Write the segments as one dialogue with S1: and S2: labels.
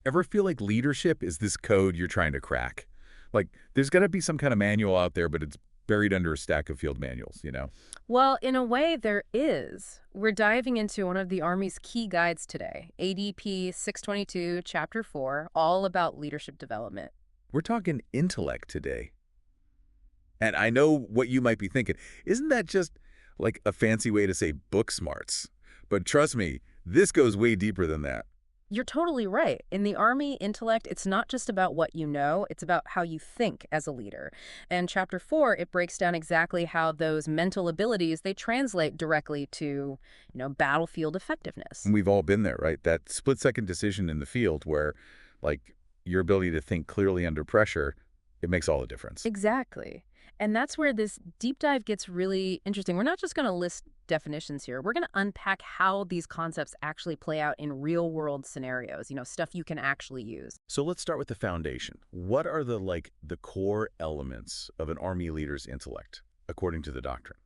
S1: Ever feel like leadership is this code you're trying to crack? Like, there's got to be some kind of manual out there, but it's buried under a stack of field manuals?
S2: Well, in a way, there is. We're diving into one of the Army's key guides today, ADP 622, Chapter 4, all about leadership development.
S1: We're talking intellect today. And I know what you might be thinking. Isn't that just like a fancy way to say book smarts? But trust me, this goes way deeper than that.
S2: You're totally right. In the Army intellect, it's not just about what you know, it's about how you think as a leader. And Chapter 4, it breaks down exactly how those mental abilities, they translate directly to, battlefield effectiveness.
S1: And we've all been there, right? That split-second decision in the field where, like, your ability to think clearly under pressure, it makes all the difference.
S2: Exactly. And that's where this deep dive gets really interesting. We're not just going to list definitions here. We're going to unpack how these concepts actually play out in real-world scenarios, stuff you can actually use.
S1: So let's start with the foundation. What are the core elements of an Army leader's intellect, according to the doctrine?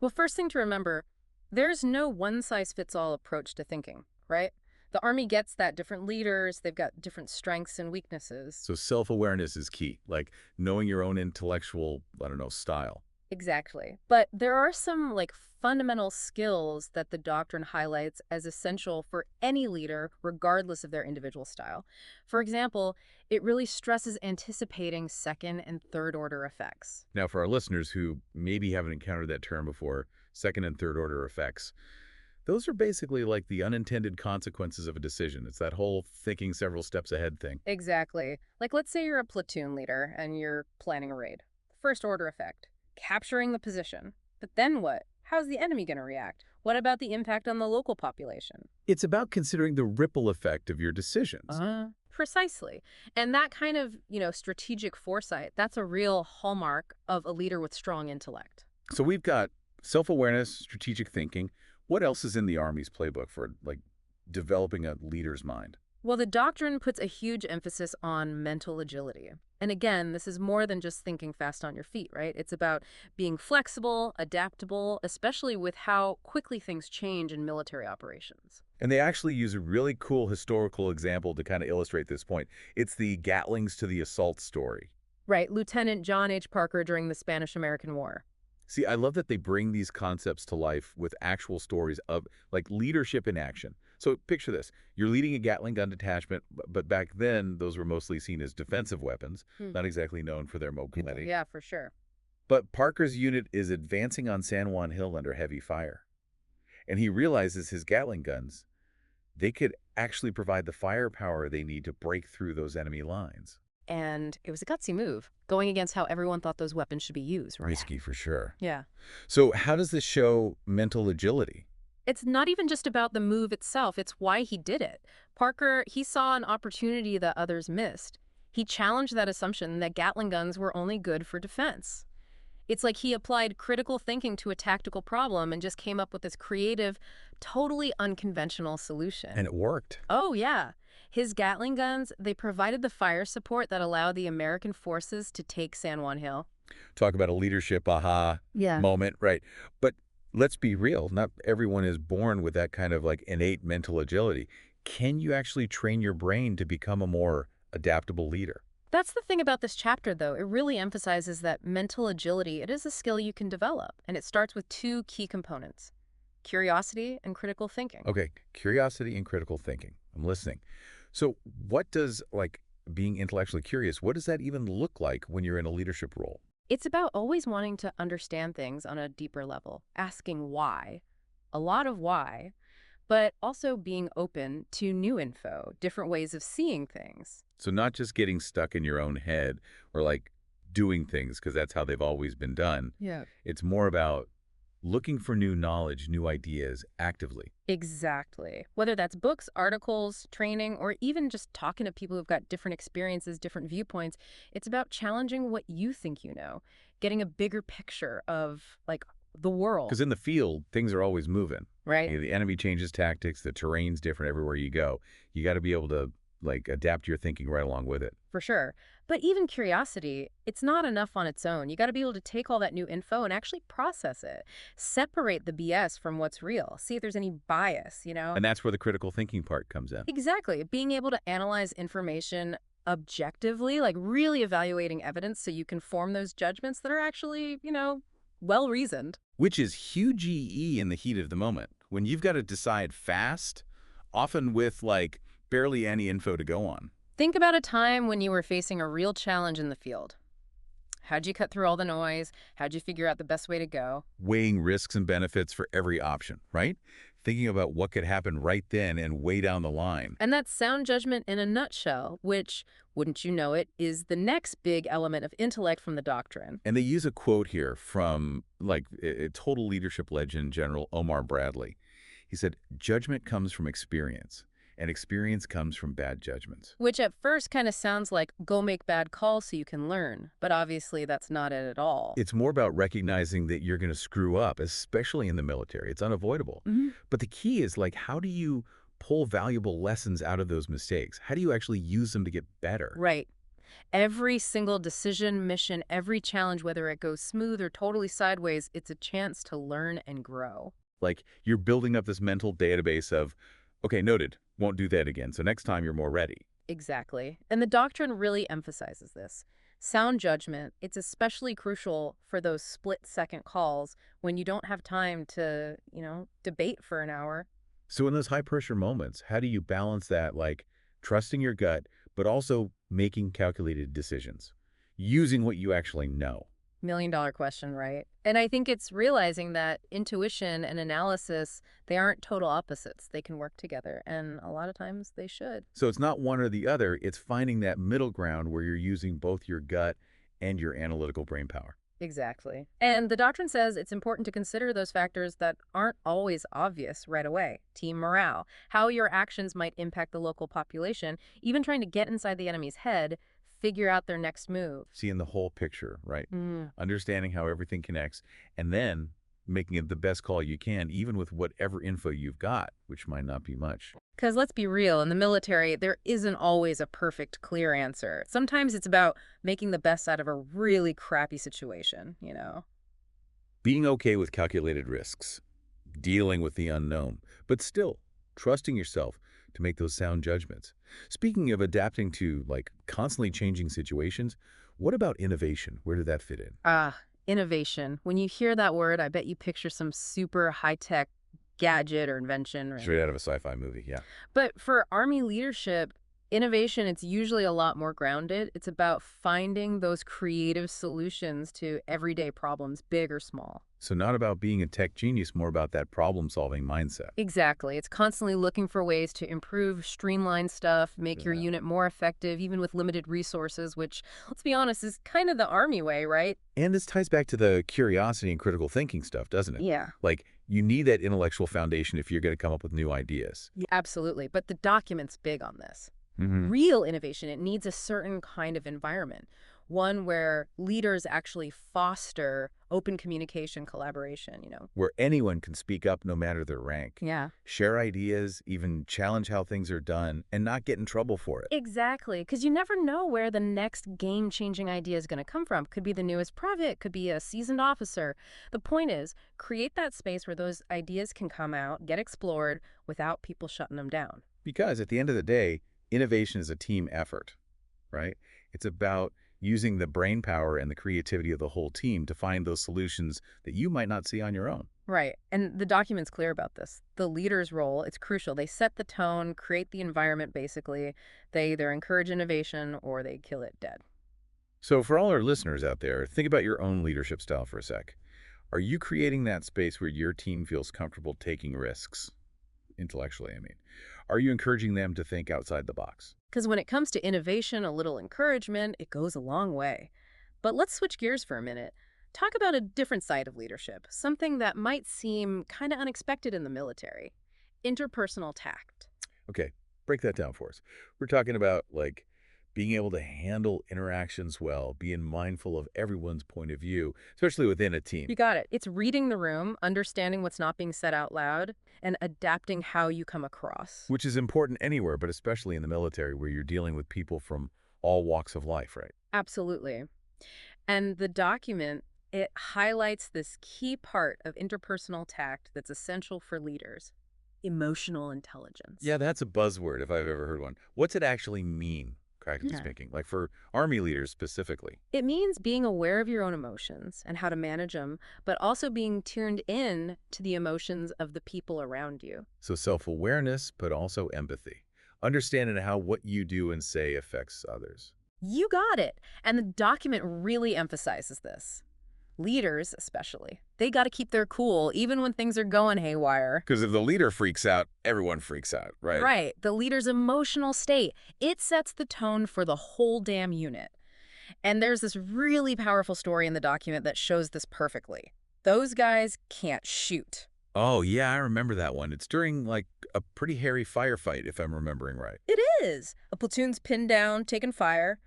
S2: Well, first thing to remember, there's no one-size-fits-all approach to thinking, right? The Army gets that different leaders, they've got different strengths and weaknesses.
S1: So self-awareness is key, like knowing your own intellectual, I don't know, style.
S2: Exactly. But there are some fundamental skills that the doctrine highlights as essential for any leader, regardless of their individual style. For example, it really stresses anticipating second and third order effects.
S1: Now, for our listeners who maybe haven't encountered that term before, second and third order effects, those are basically like the unintended consequences of a decision. It's that whole thinking several steps ahead thing.
S2: Exactly. Like, let's say you're a platoon leader and you're planning a raid. First order effect, capturing the position. But then what? How's the enemy going to react? What about the impact on the local population?
S1: It's about considering the ripple effect of your decisions.
S2: Precisely. And that kind of, strategic foresight, that's a real hallmark of a leader with strong intellect.
S1: So we've got self-awareness, strategic thinking. What else is in the Army's playbook for, like, developing a leader's mind?
S2: Well, the doctrine puts a huge emphasis on mental agility. And again, this is more than just thinking fast on your feet, right? It's about being flexible, adaptable, especially with how quickly things change in military operations.
S1: And they actually use a really cool historical example to kind of illustrate this point. It's the Gatlings to the assault story.
S2: Right, Lieutenant John H. Parker during the Spanish-American War.
S1: See, I love that they bring these concepts to life with actual stories of, like, leadership in action. So picture this. You're leading a Gatling gun detachment, but back then, those were mostly seen as defensive weapons, not exactly known for their mobility.
S2: Yeah, for sure.
S1: But Parker's unit is advancing on San Juan Hill under heavy fire. And he realizes his Gatling guns, they could actually provide the firepower they need to break through those enemy lines.
S2: And it was a gutsy move, going against how everyone thought those weapons should be used, right?
S1: Risky for sure.
S2: Yeah.
S1: So how does this show mental agility?
S2: It's not even just about the move itself, it's why he did it. Parker, he saw an opportunity that others missed. He challenged that assumption that Gatling guns were only good for defense. It's like he applied critical thinking to a tactical problem and just came up with this creative, totally unconventional solution.
S1: And it worked.
S2: Oh, yeah. His Gatling guns, they provided the fire support that allowed the American forces to take San Juan Hill.
S1: Talk about a leadership aha moment, right? But let's be real. Not everyone is born with that kind of, like, innate mental agility. Can you actually train your brain to become a more adaptable leader?
S2: That's the thing about this chapter, though. It really emphasizes that mental agility, it is a skill you can develop, and it starts with two key components: curiosity and critical thinking.
S1: Okay, curiosity and critical thinking. I'm listening. So what does, like, being intellectually curious, what does that even look like when you're in a leadership role?
S2: It's about always wanting to understand things on a deeper level, asking why, a lot of why, but also being open to new info, different ways of seeing things.
S1: So not just getting stuck in your own head or, like, doing things because that's how they've always been done.
S2: Yeah.
S1: It's more about looking for new knowledge, new ideas actively.
S2: Exactly. Whether that's books, articles, training, or even just talking to people who've got different experiences, different viewpoints, it's about challenging what you think you know, getting a bigger picture of, like, the world.
S1: Because in the field, things are always moving.
S2: Right?
S1: The enemy changes tactics, the terrain's different everywhere you go. You got to be able to like adapt your thinking right along with it.
S2: For sure. But even curiosity, it's not enough on its own. You got to be able to take all that new info and actually process it. Separate the BS from what's real. See if there's any bias.
S1: And that's where the critical thinking part comes in.
S2: Exactly. Being able to analyze information objectively, like really evaluating evidence so you can form those judgments that are actually well reasoned.
S1: Which is huge EE in the heat of the moment. When you've got to decide fast, often with like barely any info to go on.
S2: Think about a time when you were facing a real challenge in the field. How'd you cut through all the noise? How'd you figure out the best way to go?
S1: Weighing risks and benefits for every option, right? Thinking about what could happen right then and way down the line.
S2: And that's sound judgment in a nutshell, which, wouldn't you know it, is the next big element of intellect from the doctrine.
S1: And they use a quote here from like a total leadership legend, General Omar Bradley. He said, "Judgment comes from experience, and experience comes from bad judgments."
S2: Which at first kind of sounds like go make bad calls so you can learn, but obviously that's not it at all.
S1: It's more about recognizing that you're going to screw up, especially in the military. It's unavoidable. But the key is like, how do you pull valuable lessons out of those mistakes? How do you actually use them to get better?
S2: Right. Every single decision, mission, every challenge, whether it goes smooth or totally sideways, it's a chance to learn and grow.
S1: Like you're building up this mental database of, okay, noted, won't do that again. So next time you're more ready.
S2: Exactly. And the doctrine really emphasizes this. Sound judgment, it's especially crucial for those split-second calls when you don't have time to debate for an hour.
S1: So in those high pressure moments, how do you balance that, like trusting your gut, but also making calculated decisions, using what you actually know?
S2: Million-dollar question, right? And I think it's realizing that intuition and analysis, they aren't total opposites. They can work together, and a lot of times they should.
S1: So it's not one or the other. It's finding that middle ground where you're using both your gut and your analytical brain power.
S2: Exactly. And the doctrine says it's important to consider those factors that aren't always obvious right away. Team morale, how your actions might impact the local population, even trying to get inside the enemy's head, figure out their next move.
S1: Seeing the whole picture, right? Understanding how everything connects, and then making it the best call you can, even with whatever info you've got, which might not be much.
S2: Because let's be real, in the military, there isn't always a perfect, clear answer. Sometimes it's about making the best out of a really crappy situation.
S1: Being okay with calculated risks, dealing with the unknown, but still trusting yourself to make those sound judgments. Speaking of adapting to like constantly changing situations, what about innovation? Where did that fit in?
S2: Innovation. When you hear that word, I bet you picture some super high-tech gadget or invention. Right?
S1: Straight out of a sci-fi movie, yeah.
S2: But for Army leadership, innovation, it's usually a lot more grounded. It's about finding those creative solutions to everyday problems, big or small.
S1: So not about being a tech genius, more about that problem-solving mindset.
S2: Exactly. It's constantly looking for ways to improve, streamline stuff, make your unit more effective, even with limited resources, which, let's be honest, is kind of the Army way, right?
S1: And this ties back to the curiosity and critical thinking stuff, doesn't it?
S2: Yeah.
S1: Like, you need that intellectual foundation if you're going to come up with new ideas.
S2: Yeah, absolutely. But the document's big on this. Real innovation, it needs a certain kind of environment, one where leaders actually foster open communication, collaboration.
S1: Where anyone can speak up no matter their rank.
S2: Yeah.
S1: Share ideas, even challenge how things are done, and not get in trouble for it.
S2: Exactly, because you never know where the next game-changing idea is going to come from. Could be the newest private, could be a seasoned officer. The point is, create that space where those ideas can come out, get explored, without people shutting them down.
S1: Because at the end of the day, innovation is a team effort, right? It's about using the brain power and the creativity of the whole team to find those solutions that you might not see on your own.
S2: Right. And the document's clear about this. The leader's role, it's crucial. They set the tone, create the environment, basically. They either encourage innovation or they kill it dead.
S1: So for all our listeners out there, think about your own leadership style for a sec. Are you creating that space where your team feels comfortable taking risks? Intellectually, I mean. Are you encouraging them to think outside the box?
S2: Because when it comes to innovation, a little encouragement, it goes a long way. But let's switch gears for a minute. Talk about a different side of leadership, something that might seem kind of unexpected in the military. Interpersonal tact.
S1: Okay, break that down for us. We're talking about, like, being able to handle interactions well, being mindful of everyone's point of view, especially within a team.
S2: You got it. It's reading the room, understanding what's not being said out loud, and adapting how you come across.
S1: Which is important anywhere, but especially in the military where you're dealing with people from all walks of life, right?
S2: Absolutely. And the document, it highlights this key part of interpersonal tact that's essential for leaders: emotional intelligence.
S1: Yeah, that's a buzzword if I've ever heard one. What's it actually mean, practically
S2: Yeah.
S1: speaking? Like for Army leaders specifically.
S2: It means being aware of your own emotions and how to manage them, but also being tuned in to the emotions of the people around you.
S1: So self-awareness, but also empathy. Understanding how what you do and say affects others.
S2: You got it. And the document really emphasizes this. Leaders, especially, they got to keep their cool even when things are going haywire.
S1: Because if the leader freaks out, everyone freaks out, right?
S2: Right. The leader's emotional state, it sets the tone for the whole damn unit. And there's this really powerful story in the document that shows this perfectly. Those guys can't shoot.
S1: Oh, yeah, I remember that one. It's during, like, a pretty hairy firefight, if I'm remembering right.
S2: It is. A platoon's pinned down, taking fire.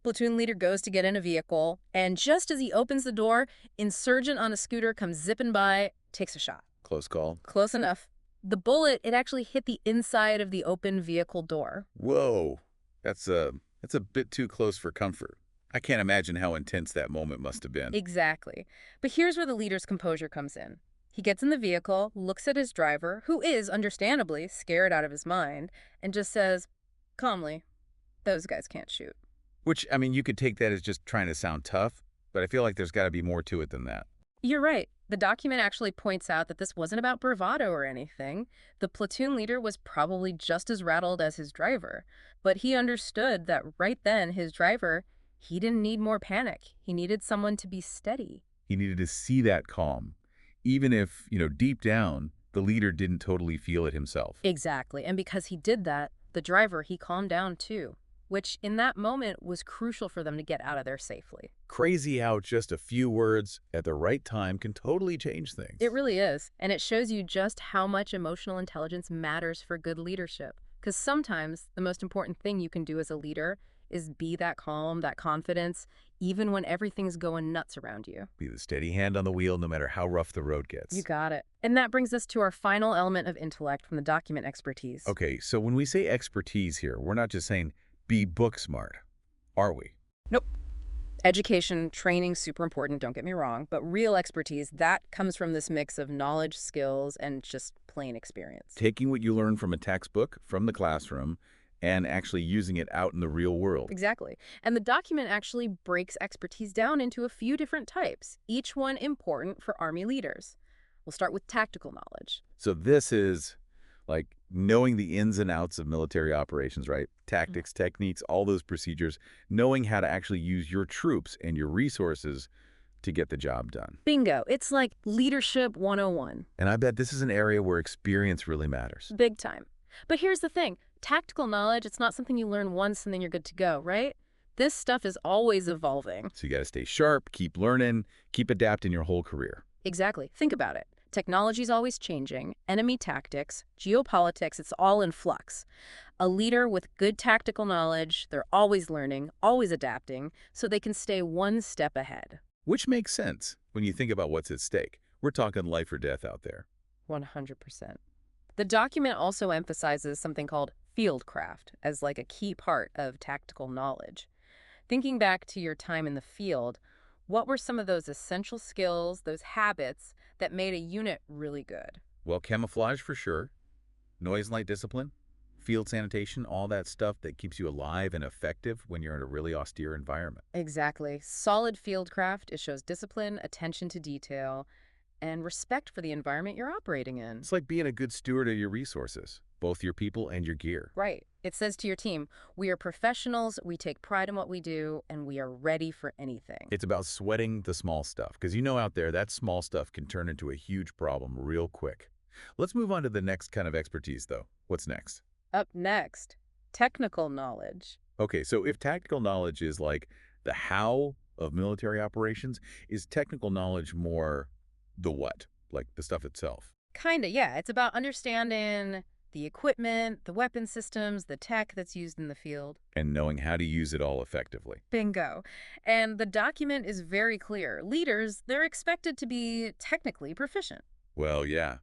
S2: Platoon leader goes to get in a vehicle, and just as he opens the door, insurgent on a scooter comes zipping by, takes a shot.
S1: Close call.
S2: Close enough. The bullet, it actually hit the inside of the open vehicle door.
S1: Whoa. That's a bit too close for comfort. I can't imagine how intense that moment must have been.
S2: Exactly. But here's where the leader's composure comes in. He gets in the vehicle, looks at his driver, who is, understandably, scared out of his mind, and just says, calmly, those guys can't shoot.
S1: Which, I mean, you could take that as just trying to sound tough, but I feel like there's got to be more to it than that.
S2: You're right. The document actually points out that this wasn't about bravado or anything. The platoon leader was probably just as rattled as his driver, but he understood that right then his driver, he didn't need more panic. He needed someone to be steady.
S1: He needed to see that calm, even if, deep down, the leader didn't totally feel it himself.
S2: Exactly. And because he did that, the driver, he calmed down too, which in that moment was crucial for them to get out of there safely.
S1: Crazy how just a few words at the right time can totally change things.
S2: It really is. And it shows you just how much emotional intelligence matters for good leadership. Because sometimes the most important thing you can do as a leader is be that calm, that confidence, even when everything's going nuts around you.
S1: Be the steady hand on the wheel no matter how rough the road gets.
S2: You got it. And that brings us to our final element of intellect from the document: expertise.
S1: Okay, so when we say expertise here, we're not just saying be book smart, are we?
S2: Nope. Education, training, super important, don't get me wrong, but real expertise, that comes from this mix of knowledge, skills, and just plain experience.
S1: Taking what you learn from a textbook, from the classroom, and actually using it out in the real world.
S2: Exactly. And the document actually breaks expertise down into a few different types, each one important for Army leaders. We'll start with tactical knowledge.
S1: So this is like knowing the ins and outs of military operations, right? Tactics, techniques, all those procedures, knowing how to actually use your troops and your resources to get the job done.
S2: Bingo. It's like leadership 101.
S1: And I bet this is an area where experience really matters.
S2: Big time. But here's the thing. Tactical knowledge, it's not something you learn once and then you're good to go, right? This stuff is always evolving.
S1: So you got to stay sharp, keep learning, keep adapting your whole career.
S2: Exactly. Think about it. Technology's always changing. Enemy tactics, geopolitics, it's all in flux. A leader with good tactical knowledge, they're always learning, always adapting, so they can stay one step ahead.
S1: Which makes sense when you think about what's at stake. We're talking life or death out there.
S2: 100%. The document also emphasizes something called fieldcraft as like a key part of tactical knowledge. Thinking back to your time in the field, what were some of those essential skills, those habits that made a unit really good?
S1: Well, camouflage for sure, noise and light discipline, field sanitation, all that stuff that keeps you alive and effective when you're in a really austere environment.
S2: Exactly. Solid fieldcraft, it shows discipline, attention to detail, and respect for the environment you're operating in.
S1: It's like being a good steward of your resources, both your people and your gear.
S2: Right. It says to your team, we are professionals, we take pride in what we do, and we are ready for anything.
S1: It's about sweating the small stuff, because out there, that small stuff can turn into a huge problem real quick. Let's move on to the next kind of expertise, though. What's next?
S2: Up next, technical knowledge.
S1: Okay, so if tactical knowledge is like the how of military operations, is technical knowledge more the what, like the stuff itself?
S2: Kinda, yeah. It's about understanding the equipment, the weapon systems, the tech that's used in the field.
S1: And knowing how to use it all effectively.
S2: Bingo. And the document is very clear. Leaders, they're expected to be technically proficient.
S1: Well, yeah.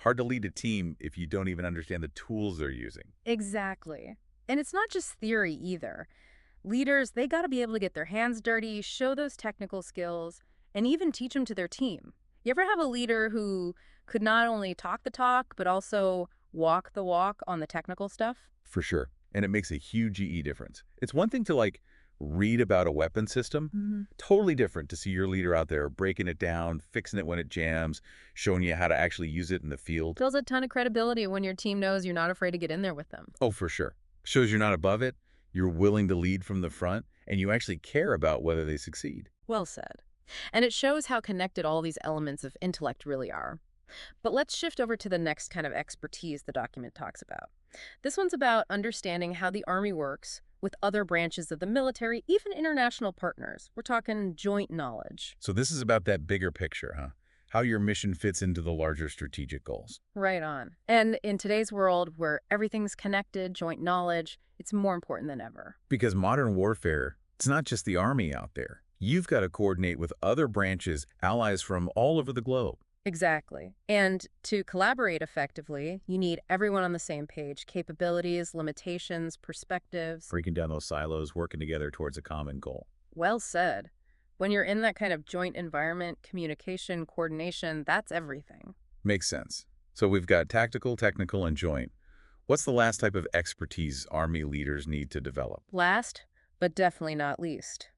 S1: Hard to lead a team if you don't even understand the tools they're using.
S2: Exactly. And it's not just theory either. Leaders, they got to be able to get their hands dirty, show those technical skills, and even teach them to their team. You ever have a leader who could not only talk the talk, but also walk the walk on the technical stuff?
S1: For sure. And it makes a huge difference. It's one thing to, read about a weapon system. Totally different to see your leader out there breaking it down, fixing it when it jams, showing you how to actually use it in the field.
S2: Builds a ton of credibility when your team knows you're not afraid to get in there with them.
S1: Oh, for sure. Shows you're not above it, you're willing to lead from the front, and you actually care about whether they succeed.
S2: Well said. And it shows how connected all these elements of intellect really are. But let's shift over to the next kind of expertise the document talks about. This one's about understanding how the Army works with other branches of the military, even international partners. We're talking joint knowledge.
S1: So this is about that bigger picture, huh? How your mission fits into the larger strategic goals.
S2: Right on. And in today's world where everything's connected, joint knowledge, it's more important than ever.
S1: Because modern warfare, it's not just the Army out there. You've got to coordinate with other branches, allies from all over the globe.
S2: Exactly. And to collaborate effectively, you need everyone on the same page, capabilities, limitations, perspectives.
S1: Breaking down those silos, working together towards a common goal.
S2: Well said. When you're in that kind of joint environment, communication, coordination, that's everything.
S1: Makes sense. So we've got tactical, technical, and joint. What's the last type of expertise Army leaders need to develop?
S2: Last, but definitely not least,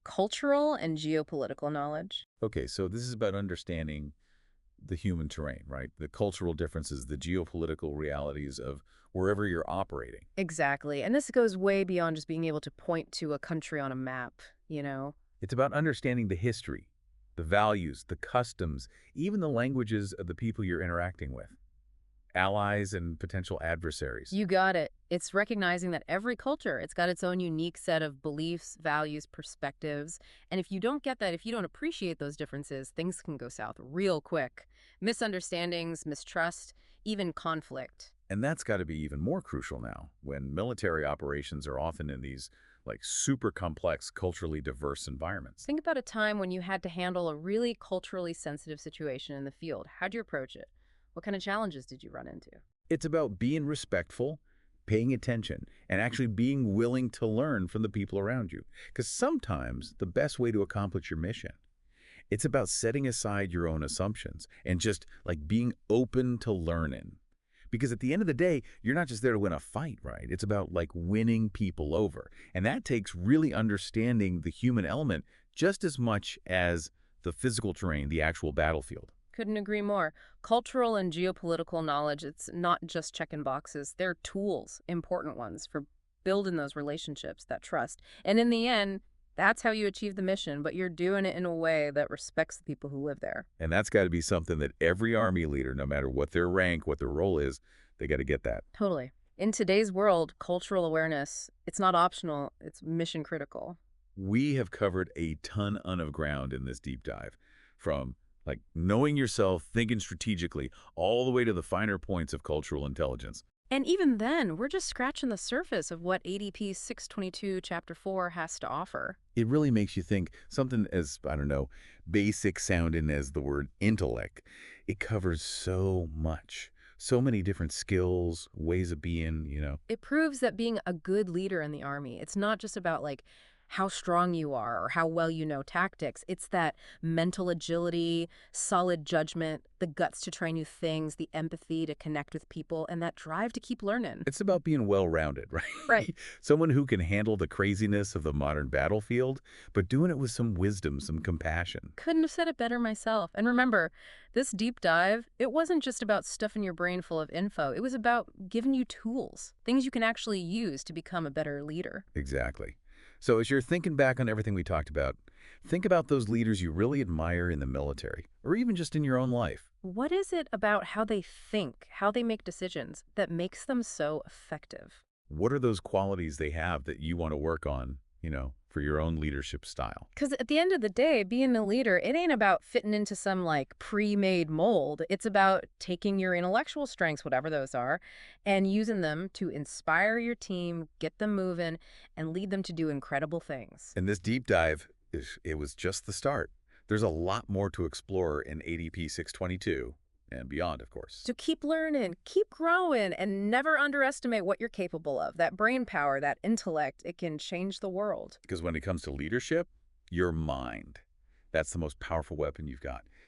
S2: cultural and geopolitical knowledge.
S1: Okay, so this is about understanding the human terrain, right? The cultural differences, the geopolitical realities of wherever you're operating.
S2: Exactly. And this goes way beyond just being able to point to a country on a map, you know?
S1: It's about understanding the history, the values, the customs, even the languages of the people you're interacting with, allies and potential adversaries.
S2: You got it. It's recognizing that every culture, it's got its own unique set of beliefs, values, perspectives. And if you don't get that, if you don't appreciate those differences, things can go south real quick. Misunderstandings, mistrust, even conflict.
S1: And that's got to be even more crucial now, when military operations are often in these super complex, culturally diverse environments.
S2: Think about a time when you had to handle a really culturally sensitive situation in the field. How'd you approach it? What kind of challenges did you run into?
S1: It's about being respectful, paying attention, and actually being willing to learn from the people around you. Because sometimes the best way to accomplish your mission, it's about setting aside your own assumptions and just being open to learning. Because at the end of the day, you're not just there to win a fight, right? It's about winning people over. And that takes really understanding the human element just as much as the physical terrain, the actual battlefield.
S2: Couldn't agree more. Cultural and geopolitical knowledge, it's not just checking boxes. They're tools, important ones, for building those relationships, that trust. And in the end, that's how you achieve the mission, but you're doing it in a way that respects the people who live there.
S1: And that's got to be something that every Army leader, no matter what their rank, what their role is, they got to get that.
S2: Totally. In today's world, cultural awareness, it's not optional, it's mission critical.
S1: We have covered a ton of ground in this deep dive, from knowing yourself, thinking strategically, all the way to the finer points of cultural intelligence.
S2: And even then, we're just scratching the surface of what ADP 622 Chapter 4 has to offer.
S1: It really makes you think something as, I don't know, basic sounding as the word intellect. It covers so much, so many different skills, ways of being.
S2: It proves that being a good leader in the Army, it's not just about how strong you are or how well you know tactics. It's that mental agility, solid judgment, the guts to try new things, the empathy to connect with people, and that drive to keep learning.
S1: It's about being well-rounded, right?
S2: Right.
S1: Someone who can handle the craziness of the modern battlefield, but doing it with some wisdom, some compassion.
S2: Couldn't have said it better myself. And remember, this deep dive, it wasn't just about stuffing your brain full of info. It was about giving you tools, things you can actually use to become a better leader.
S1: Exactly. So as you're thinking back on everything we talked about, think about those leaders you really admire in the military, or even just in your own life.
S2: What is it about how they think, how they make decisions, that makes them so effective?
S1: What are those qualities they have that you want to work on, for your own leadership style.
S2: Because at the end of the day, being a leader, it ain't about fitting into some like pre-made mold. It's about taking your intellectual strengths, whatever those are, and using them to inspire your team, get them moving, and lead them to do incredible things.
S1: And this deep dive, it was just the start. There's a lot more to explore in ADP 622 and beyond, of course.
S2: So keep learning, keep growing, and never underestimate what you're capable of. That brain power, that intellect, it can change the world.
S1: Because when it comes to leadership, your mind, that's the most powerful weapon you've got.